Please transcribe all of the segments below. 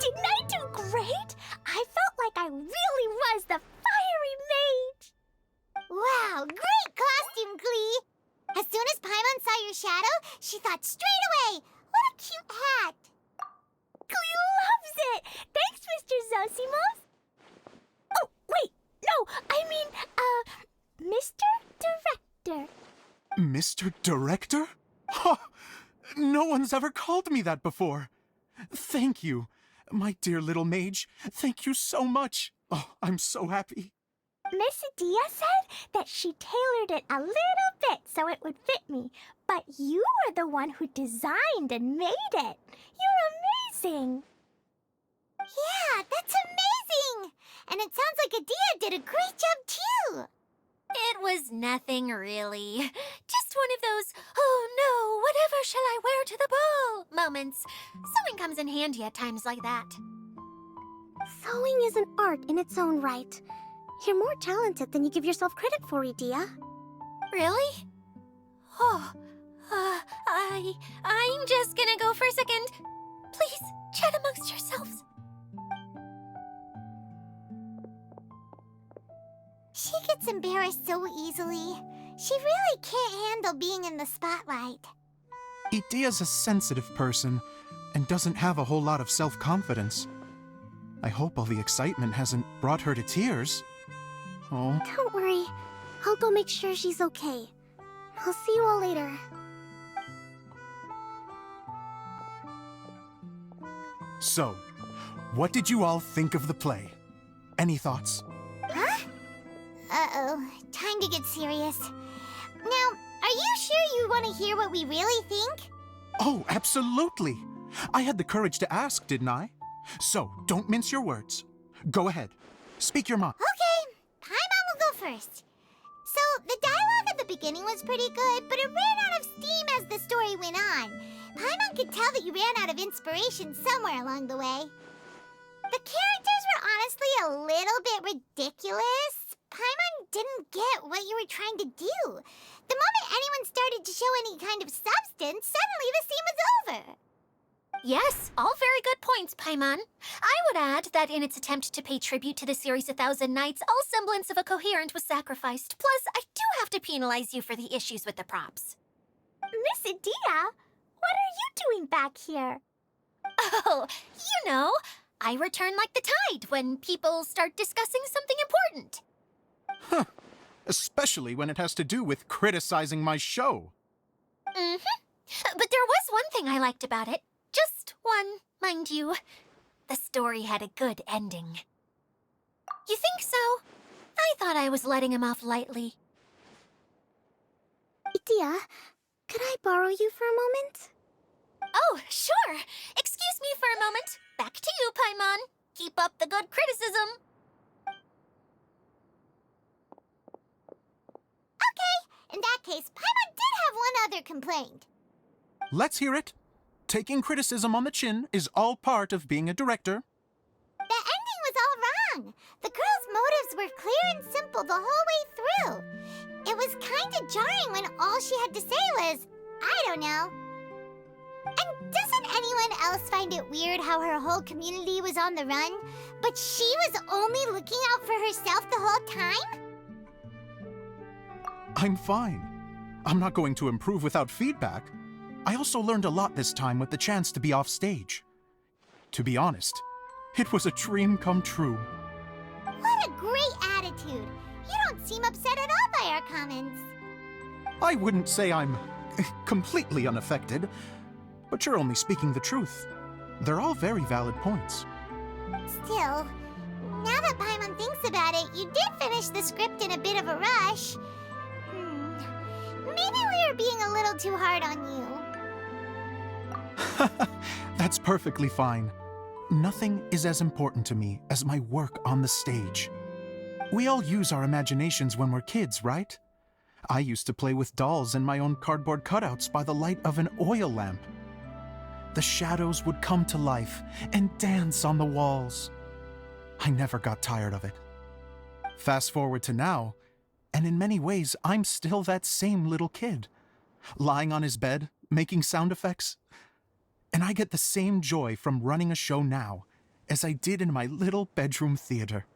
Didn't I do great? I felt like I really was the fiery mage. Wow, great costume, Glee! As soon as Paimon saw your shadow, she thought straight away, what a cute hat! Glee loves it! Thanks, Mr. Zosimos! Oh, wait, no, I mean, Mr. Director. Mr. Director? Ha! No one's ever called me that before. Thank you, my dear little mage. Thank you so much. Oh, I'm so happy. Miss Adia said that she tailored it a little bit so it would fit me, but you were the one who designed and made it. You're amazing. Yeah, that's amazing! And it sounds like Adia did a great job, too! It was nothing, really. Just one of those, oh no, whatever shall I wear to the ball moments. Sewing comes in handy at times like that. Sewing is an art in its own right. You're more talented than you give yourself credit for, Adia. Really? Oh, I'm just gonna go for a second. Please, chat amongst yourselves. She gets embarrassed so easily. She really can't handle being in the spotlight. Idia's a sensitive person and doesn't have a whole lot of self-confidence. I hope all the excitement hasn't brought her to tears. Oh. Don't worry. I'll go make sure she's okay. I'll see you all later. So, what did you all think of the play? Any thoughts? Huh? Uh-oh, time to get serious. Now, are you sure you want to hear what we really think? Oh, absolutely. I had the courage to ask, didn't I? So, don't mince your words. Go ahead. Speak your mind. Okay, Paimon will go first. So, the dialogue at the beginning was pretty good, but it ran out of steam as the story went on. Paimon could tell that you ran out of inspiration somewhere along the way. The characters were honestly a little bit ridiculous. Paimon didn't get what you were trying to do. The moment anyone started to show any kind of substance, suddenly the scene was over. Yes, all very good points, Paimon. I would add that in its attempt to pay tribute to the series 1,000 Nights, all semblance of a coherent was sacrificed. Plus, I do have to penalize you for the issues with the props. Miss Adia, what are you doing back here? Oh, you know, I return like the tide when people start discussing something important. Huh. Especially when it has to do with criticizing my show. Mm-hmm. But there was one thing I liked about it. Just one, mind you. The story had a good ending. You think so? I thought I was letting him off lightly. Adia, could I borrow you for a moment? Oh, sure. Excuse me for a moment. Back to you, Paimon. Keep up the good criticism. Okay, in that case, Paimon did have one other complaint. Let's hear it. Taking criticism on the chin is all part of being a director. The ending was all wrong. The girl's motives were clear and simple the whole way through. It was kind of jarring when all she had to say was, I don't know. And doesn't anyone else find it weird how her whole community was on the run, but she was only looking out for herself the whole time? I'm fine. I'm not going to improve without feedback. I also learned a lot this time with the chance to be off stage. To be honest, it was a dream come true. What a great attitude. You don't seem upset at all by our comments. I wouldn't say I'm completely unaffected, but you're only speaking the truth. They're all very valid points. Still, now that Paimon thinks about it, you did finish the script in a bit of a rush. Maybe we were being a little too hard on you. That's perfectly fine. Nothing is as important to me as my work on the stage. We all use our imaginations when we're kids, right? I used to play with dolls and my own cardboard cutouts by the light of an oil lamp. The shadows would come to life and dance on the walls. I never got tired of it. Fast forward to now, and in many ways, I'm still that same little kid, lying on his bed, making sound effects. And I get the same joy from running a show now as I did in my little bedroom theater.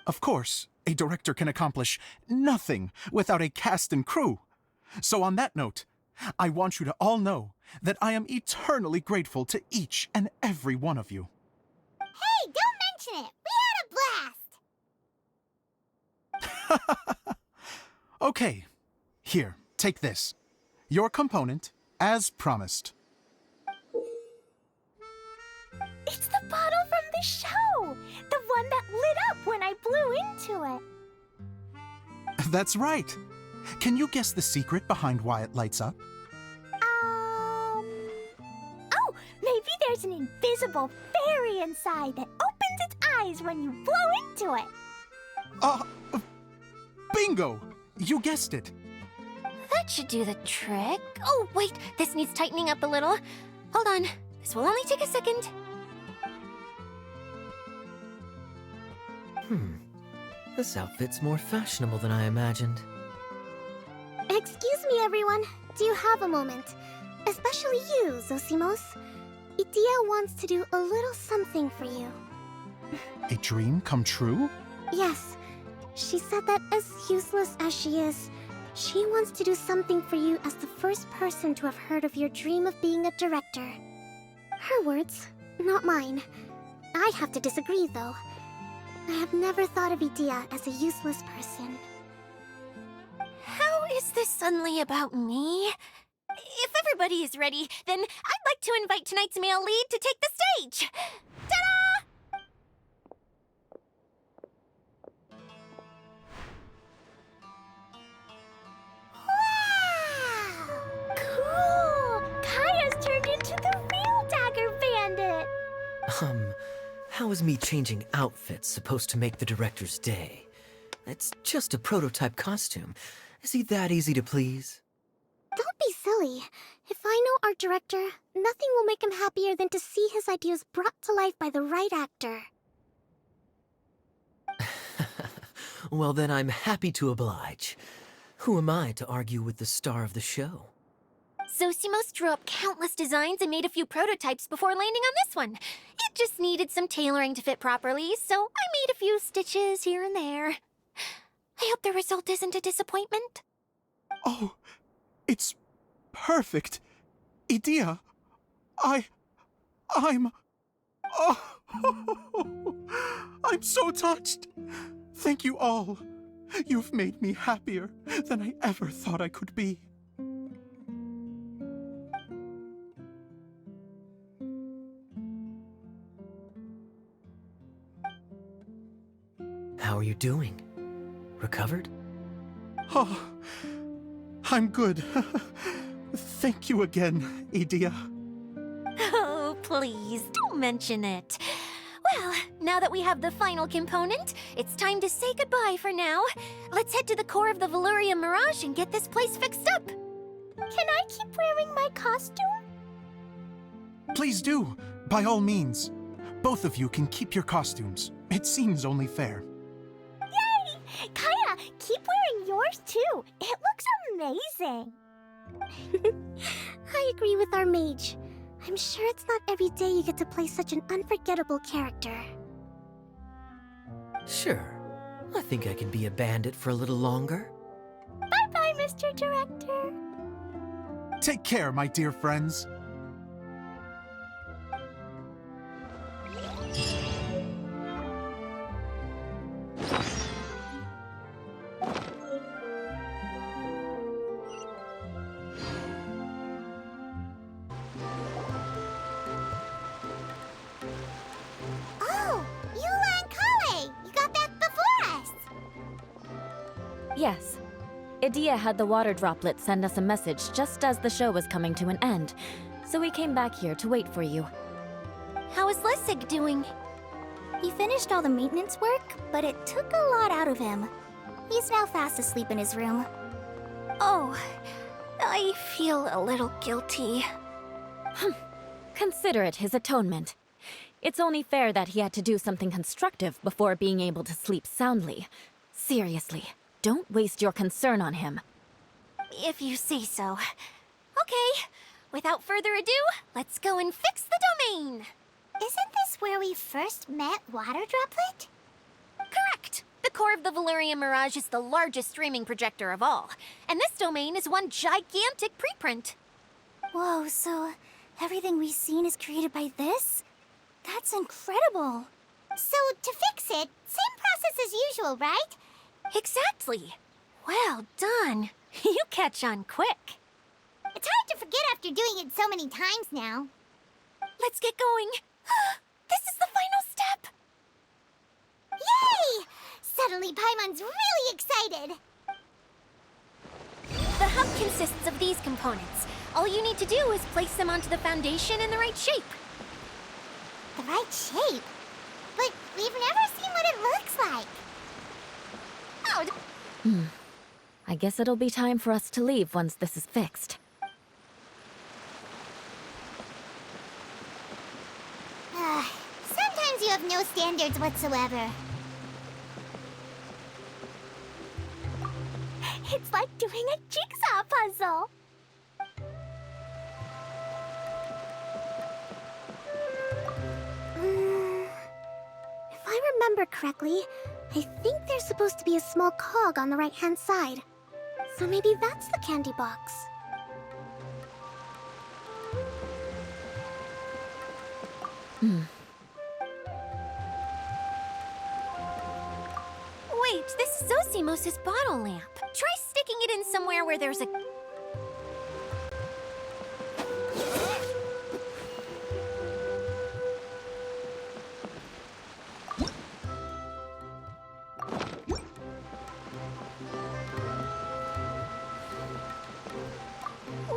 Of course, a director can accomplish nothing without a cast and crew. So on that note, I want you to all know that I am eternally grateful to each and every one of you. Hey, don't mention it. We had a blast. Okay, here, take this. Your component, as promised. It's the bottle from the show! The one that lit up when I blew into it. That's right. Can you guess the secret behind why it lights up? Oh, maybe there's an invisible fairy inside that opens its eyes when you blow into it. Bingo! You guessed it. That should do the trick. Oh, wait, this needs tightening up a little. Hold on, this will only take a second. This outfit's more fashionable than I imagined. Excuse me, everyone. Do you have a moment? Especially you, Zosimos. Idia wants to do a little something for you. A dream come true? Yes. She said that as useless as she is, she wants to do something for you as the first person to have heard of your dream of being a director. Her words, not mine. I have to disagree, though. I have never thought of Idia as a useless person. How is this suddenly about me? If everybody is ready, then I'd like to invite tonight's male lead to take the stage. Ta-da! Wow! Cool! Kaya's turned into the real Dagger Bandit! How is me changing outfits supposed to make the director's day? It's just a prototype costume. Is he that easy to please? Don't be silly. If I know our director, nothing will make him happier than to see his ideas brought to life by the right actor. Well, then I'm happy to oblige. Who am I to argue with the star of the show? Zosimos drew up countless designs and made a few prototypes before landing on this one. It just needed some tailoring to fit properly, so I made a few stitches here and there. I hope the result isn't a disappointment. Oh, it's perfect. Idia, I'm... Oh, I'm so touched. Thank you all. You've made me happier than I ever thought I could be. How are you doing? Recovered? Oh, I'm good. Thank you again, Idia. Oh, please, don't mention it. Well, now that we have the final component, it's time to say goodbye for now. Let's head to the core of the Veluria Mirage and get this place fixed up. Can I keep wearing my costume? Please do, by all means. Both of you can keep your costumes. It seems only fair. Yay! Kaya, keep wearing yours too. It looks amazing. I agree with our mage. I'm sure it's not every day you get to play such an unforgettable character. Sure. I think I can be a bandit for a little longer. Bye-bye, Mr. Director. Take care, my dear friends. Oh, Eula and Kale! You got back before us! Yes. Idia had the water droplet send us a message just as the show was coming to an end, so we came back here to wait for you. How is Lessig doing? He finished all the maintenance work, but it took a lot out of him. He's now fast asleep in his room. Oh, I feel a little guilty. Consider it his atonement. It's only fair that he had to do something constructive before being able to sleep soundly. Seriously, don't waste your concern on him. If you say so. Okay, without further ado, let's go and fix the domain. Isn't this where we first met Water Droplet? Correct! The core of the Valerian Mirage is the largest streaming projector of all, and this domain is one gigantic preprint. Whoa, so everything we've seen is created by this? That's incredible. So, to fix it, same process as usual, right? Exactly. Well done. You catch on quick. It's hard to forget after doing it so many times now. Let's get going. This is the final step. Yay! Suddenly Paimon's really excited. The hub consists of these components. All you need to do is place them onto the foundation in the right shape. The right shape? But we've never seen what it looks like. Oh, I guess it'll be time for us to leave once this is fixed. Sometimes you have no standards whatsoever. It's like doing a jigsaw puzzle. If I remember correctly, I think there's supposed to be a small cog on the right-hand side. So maybe that's the candy box. wait, this is Zosimos' bottle lamp. Try sticking it in somewhere where there's a...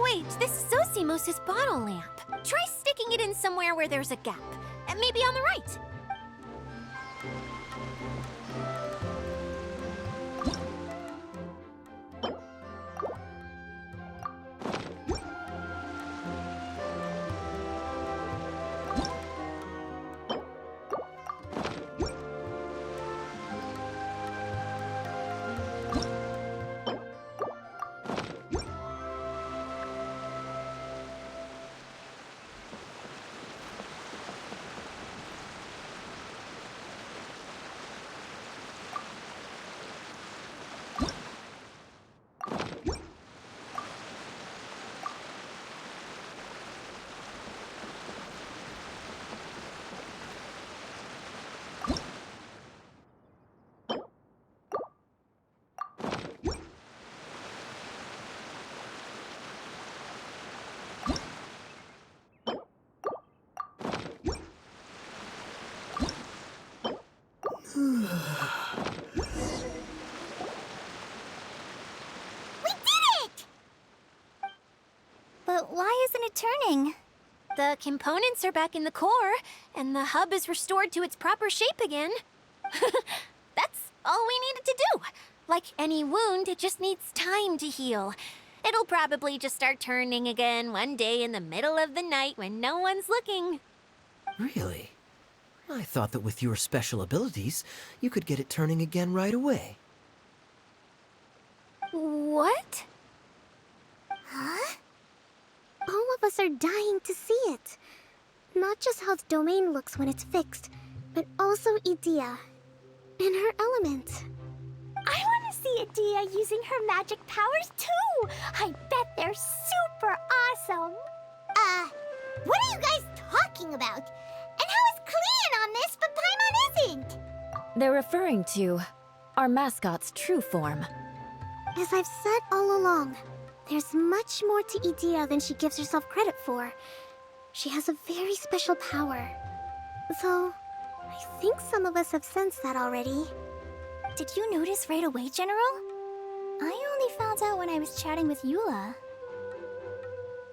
Wait, this is Zosimos' bottle lamp. Try sticking it in somewhere where there's a gap. And maybe on the right. But why isn't it turning? The components are back in the core, and the hub is restored to its proper shape again. That's all we needed to do. Like any wound, it just needs time to heal. It'll probably just start turning again one day in the middle of the night when no one's looking. Really? I thought that with your special abilities, you could get it turning again right away. What? Huh? All of us are dying to see it. Not just how the domain looks when it's fixed, but also Edea. In her element. I want to see Edea using her magic powers too. I bet they're super awesome. What are you guys talking about? And how is Cleon on this, but Paimon isn't? They're referring to our mascot's true form. As I've said all along, there's much more to Edea than she gives herself credit for. She has a very special power. Though, I think some of us have sensed that already. Did you notice right away, General? I only found out when I was chatting with Eula.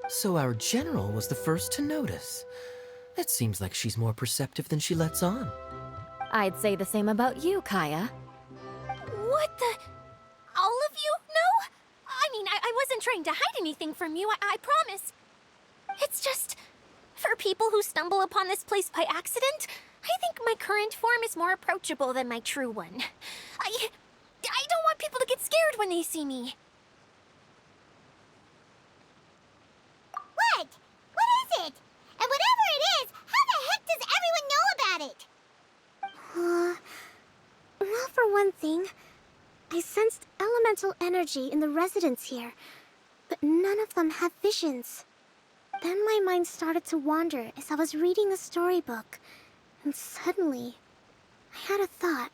So our general was the first to notice. It seems like she's more perceptive than she lets on. I'd say the same about you, Kaya. What the... All of you? No? I mean, I wasn't trying to hide anything from you, I promise. It's just... For people who stumble upon this place by accident, I think my current form is more approachable than my true one. I don't want people to get scared when they see me. What? What is it? And whatever it is, how the heck does everyone energy in the residents here, but none of them have visions. Then my mind started to wander as I was reading a storybook, and suddenly, I had a thought.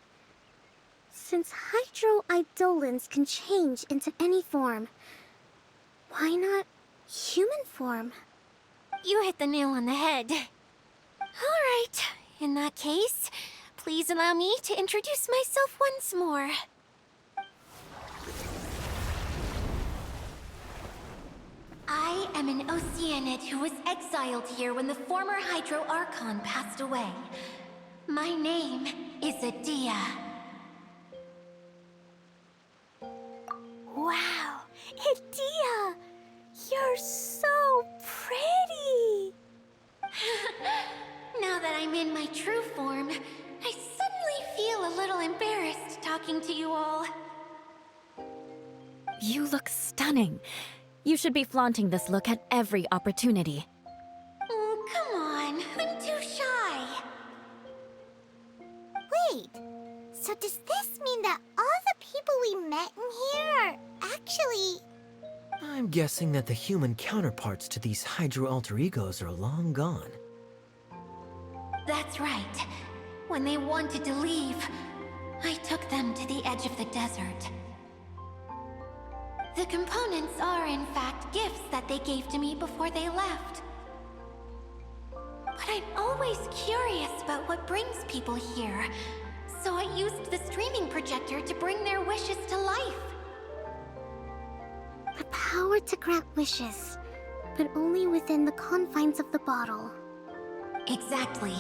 Since hydroidolins can change into any form, why not human form? You hit the nail on the head. All right, in that case, please allow me to introduce myself once more. I am an Oceanid who was exiled here when the former Hydro Archon passed away. My name is Adia. Wow, Adia! You're so pretty! Now that I'm in my true form, I suddenly feel a little embarrassed talking to you all. You look stunning. You should be flaunting this look at every opportunity. Oh, come on. I'm too shy. Wait, so does this mean that all the people we met in here are actually... I'm guessing that the human counterparts to these Hydro alter egos are long gone. That's right. When they wanted to leave, I took them to the edge of the desert. The components are, in fact, gifts that they gave to me before they left. But I'm always curious about what brings people here, so I used the streaming projector to bring their wishes to life. The power to grant wishes, but only within the confines of the bottle. Exactly.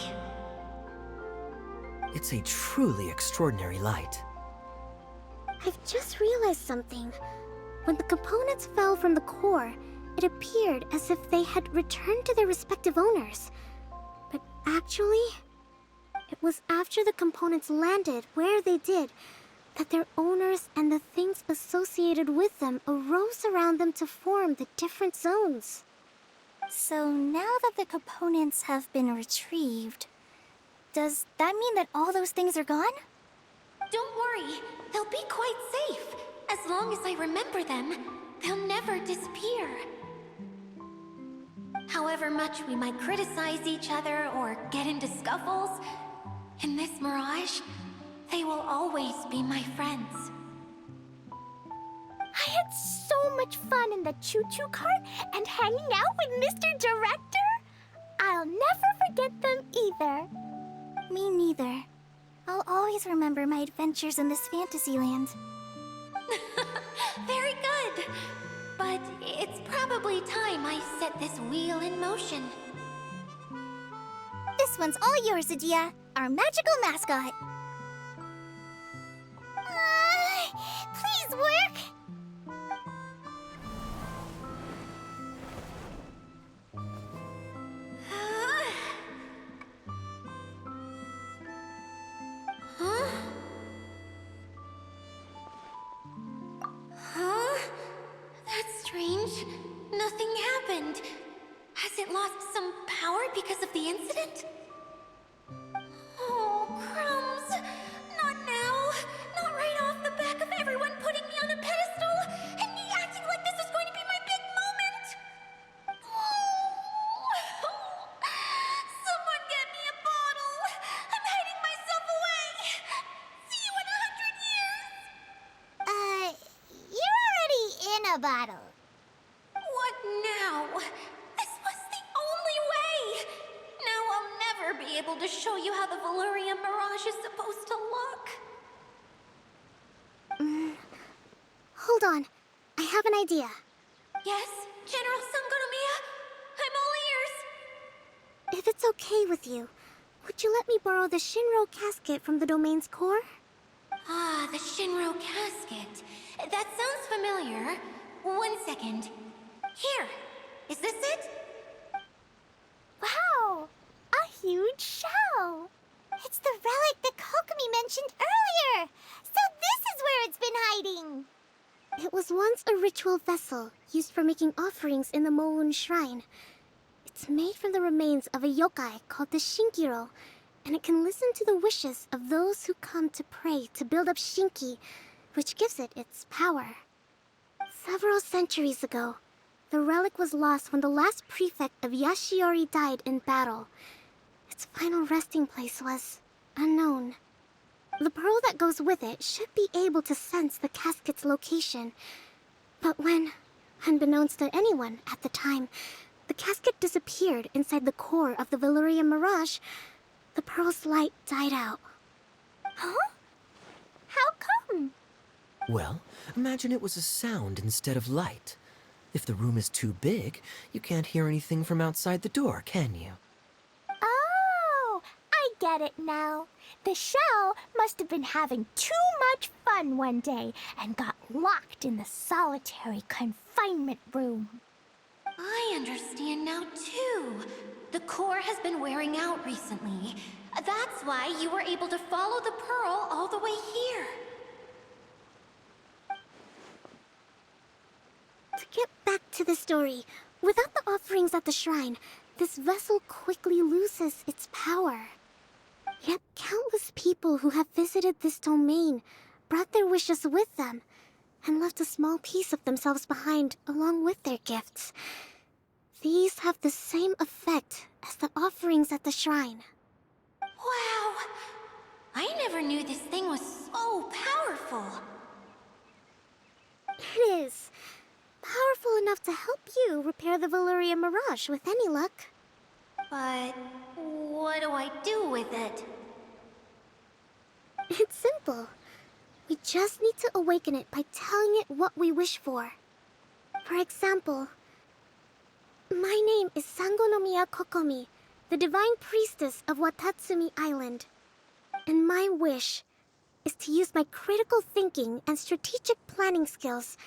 It's a truly extraordinary light. I've just realized something. When the components fell from the core, it appeared as if they had returned to their respective owners. But actually, it was after the components landed where they did that their owners and the things associated with them arose around them to form the different zones. So now that the components have been retrieved, does that mean that all those things are gone? Don't worry, they'll be quite safe. As long as I remember them, they'll never disappear. However much we might criticize each other or get into scuffles, in this mirage, they will always be my friends. I had so much fun in the choo-choo cart and hanging out with Mr. Director. I'll never forget them either. Me neither. I'll always remember my adventures in this fantasy land. Very good. But it's probably time I set this wheel in motion. This one's all yours, Adia, our magical mascot. Please work! Huh? Huh? That's strange. Nothing happened. Has it lost some power because of the incident? Oh, crumbs! Not now! Not right off the back of everyone putting me on a pedestal and me acting like this is going to be my big moment! Oh. Someone get me a bottle! I'm hiding myself away! See you in 100 years! You're already in a bottle. What now? This was the only way! Now I'll never be able to show you how the Valyria Mirage is supposed to look. Hold on. I have an idea. Yes, General Sangonomiya? I'm all ears. If it's okay with you, would you let me borrow the Shinro casket from the domain's core? Ah, the Shinro casket. That sounds familiar. 1 second. Here. Is this it? Wow, a huge shell. It's the relic that Kokomi mentioned earlier! So this is where it's been hiding! It was once a ritual vessel used for making offerings in the Moun Shrine. It's made from the remains of a yokai called the Shinkiro, and it can listen to the wishes of those who come to pray to build up Shinki, which gives it its power. Several centuries ago, the relic was lost when the last prefect of Yashiori died in battle. Its final resting place was unknown. The pearl that goes with it should be able to sense the casket's location. But when, unbeknownst to anyone at the time, the casket disappeared inside the core of the Valyria Mirage, the pearl's light died out. Huh? How come? Well, imagine it was a sound instead of light. If the room is too big, you can't hear anything from outside the door, can you? Oh, I get it now. The shell must have been having too much fun one day and got locked in the solitary confinement room. I understand now, too. The core has been wearing out recently. That's why you were able to follow the pearl all the way here. To get back to the story, without the offerings at the shrine, this vessel quickly loses its power. Yet countless people who have visited this domain brought their wishes with them and left a small piece of themselves behind along with their gifts. These have the same effect as the offerings at the shrine. Wow! I never knew this thing was so powerful. It is. Powerful enough to help you repair the Valyria Mirage with any luck. But what do I do with it? It's simple. We just need to awaken it by telling it what we wish for. For example, my name is Sangonomiya Kokomi, the divine priestess of Watatsumi Island. And my wish is to use my critical thinking and strategic planning skills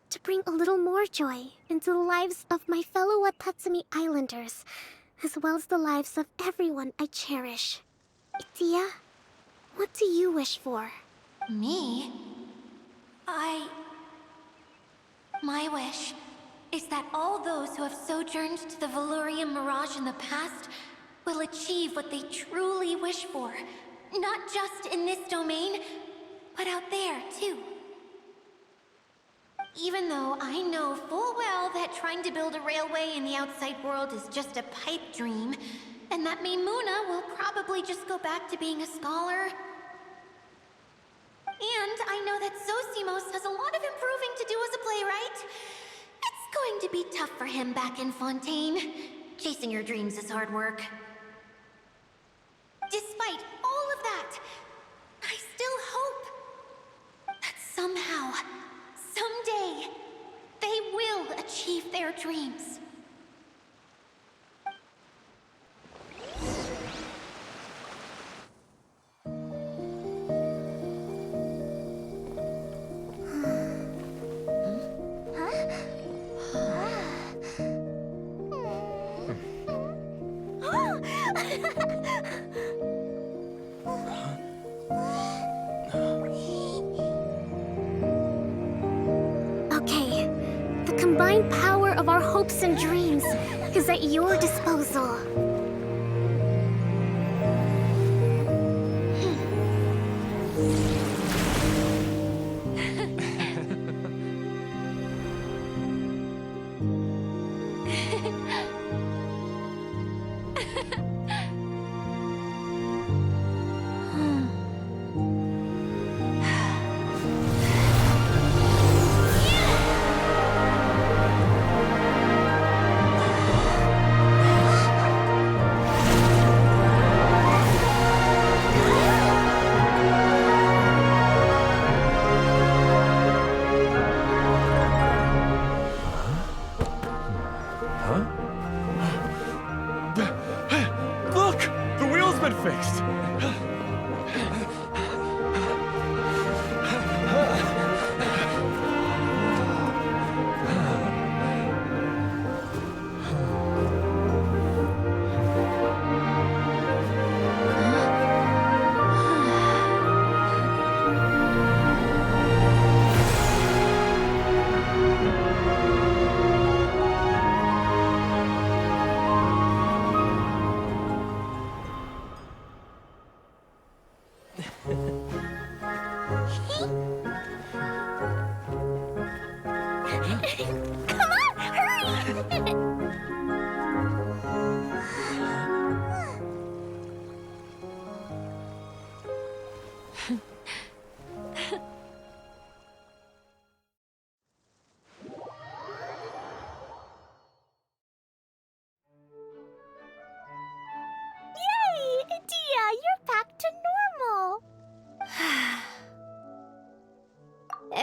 to bring a little more joy into the lives of my fellow Watatsumi Islanders, as well as the lives of everyone I cherish. Itia, what do you wish for? Me? My wish is that all those who have sojourned to the Valyria Mirage in the past will achieve what they truly wish for. Not just in this domain, but out there, too. Even though I know full well that trying to build a railway in the outside world is just a pipe dream, and that Maimuna will probably just go back to being a scholar. And I know that Zosimos has a lot of improving to do as a playwright. It's going to be tough for him back in Fontaine. Chasing your dreams is hard work. Despite all of that, I still hope that somehow, someday, they will achieve their dreams. Okay, the combined power of our hopes and dreams is at your disposal. Look! The wheel's been fixed!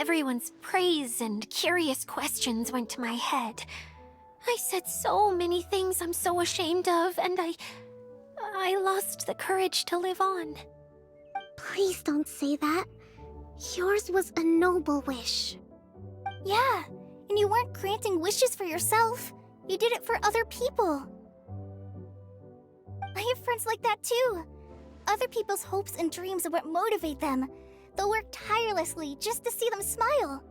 Everyone's praise and curious questions went to my head. I said so many things I'm so ashamed of, and I lost the courage to live on. Please don't say that. Yours was a noble wish. Yeah, and you weren't granting wishes for yourself. You did it for other people. I have friends like that too. Other people's hopes and dreams are what motivate them. They'll work tirelessly just to see them smile.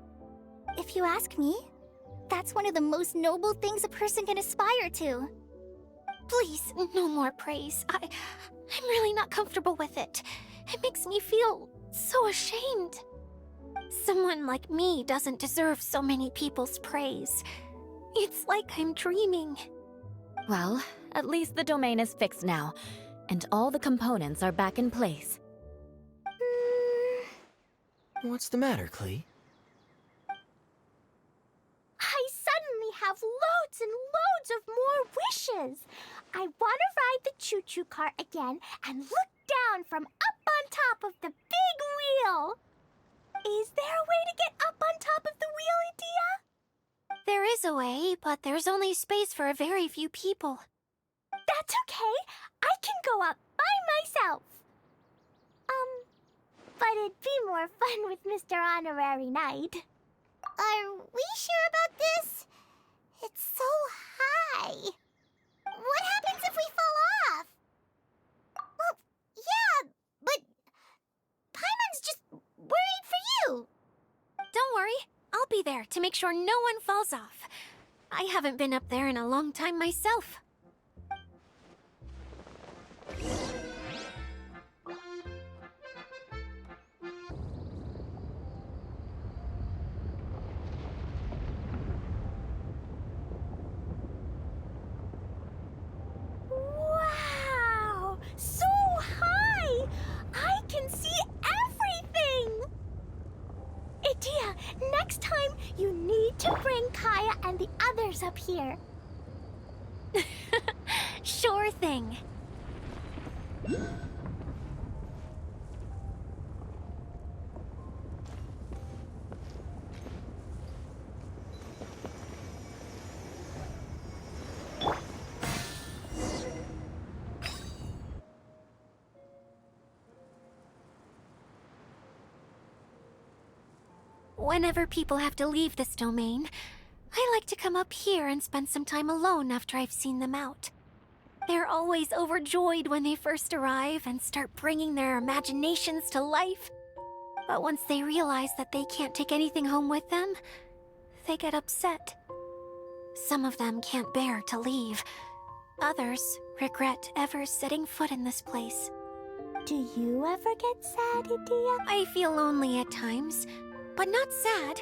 If you ask me, that's one of the most noble things a person can aspire to. Please, no more praise. I'm really not comfortable with it. It makes me feel so ashamed. Someone like me doesn't deserve so many people's praise. It's like I'm dreaming. Well, at least the domain is fixed now, and all the components are back in place. What's the matter, Klee? I suddenly have loads and loads of more wishes. I want to ride the choo-choo cart again and look down from up on top of the big wheel. Is there a way to get up on top of the wheel, Edea? There is a way, but there's only space for a very few people. That's okay. I can go up by myself. But it'd be more fun with Mr. Honorary Knight. Are we sure about this? It's so high. What happens if we fall off? Well, yeah, but Paimon's just worried for you. Don't worry, I'll be there to make sure no one falls off. I haven't been up there in a long time myself. Wow! So high! I can see everything! Edea, next time you need to bring Kaya and the others up here. Sure thing. Whenever people have to leave this domain, I like to come up here and spend some time alone after I've seen them out. They're always overjoyed when they first arrive and start bringing their imaginations to life. But once they realize that they can't take anything home with them, they get upset. Some of them can't bear to leave. Others regret ever setting foot in this place. Do you ever get sad, Edea? I feel lonely at times, but not sad.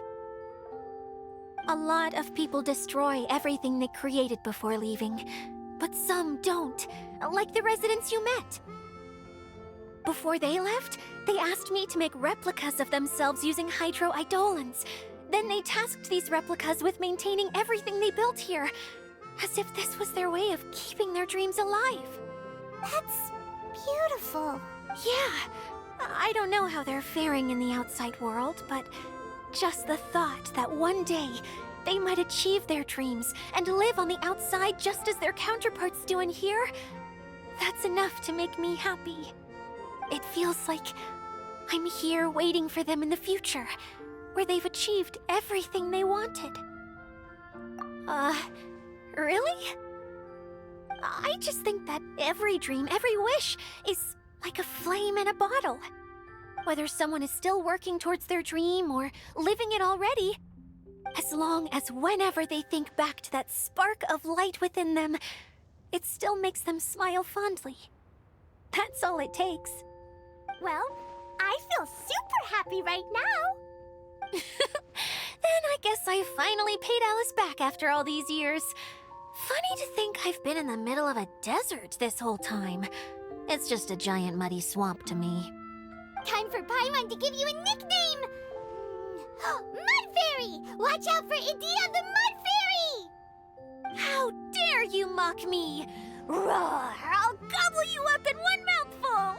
A lot of people destroy everything they created before leaving, but some don't, like the residents you met. Before they left, they asked me to make replicas of themselves using hydro-eidolons. Then they tasked these replicas with maintaining everything they built here, as if this was their way of keeping their dreams alive. That's beautiful. Yeah, I don't know how they're faring in the outside world, but just the thought that one day they might achieve their dreams and live on the outside just as their counterparts do in here, that's enough to make me happy. It feels like I'm here waiting for them in the future, where they've achieved everything they wanted. Really? I just think that every dream, every wish is like a flame in a bottle. Whether someone is still working towards their dream or living it already, as long as whenever they think back to that spark of light within them, it still makes them smile fondly. That's all it takes. Well, I feel super happy right now. Then I guess I finally paid Alice back after all these years. Funny to think I've been in the middle of a desert this whole time. It's just a giant muddy swamp to me. Time for Paimon to give you a nickname! Mud Fairy! Watch out for Edea the Mud Fairy! How dare you mock me! Roar! I'll gobble you up in one mouthful!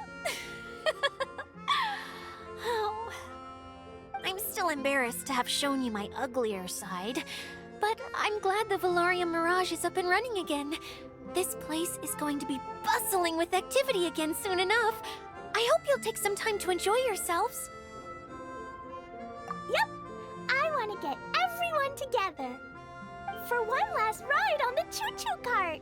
Oh, I'm still little embarrassed to have shown you my uglier side, but I'm glad the Valorium Mirage is up and running again. This place is going to be bustling with activity again soon enough. I hope you'll take some time to enjoy yourselves. Yep, I want to get everyone together for one last ride on the choo-choo cart.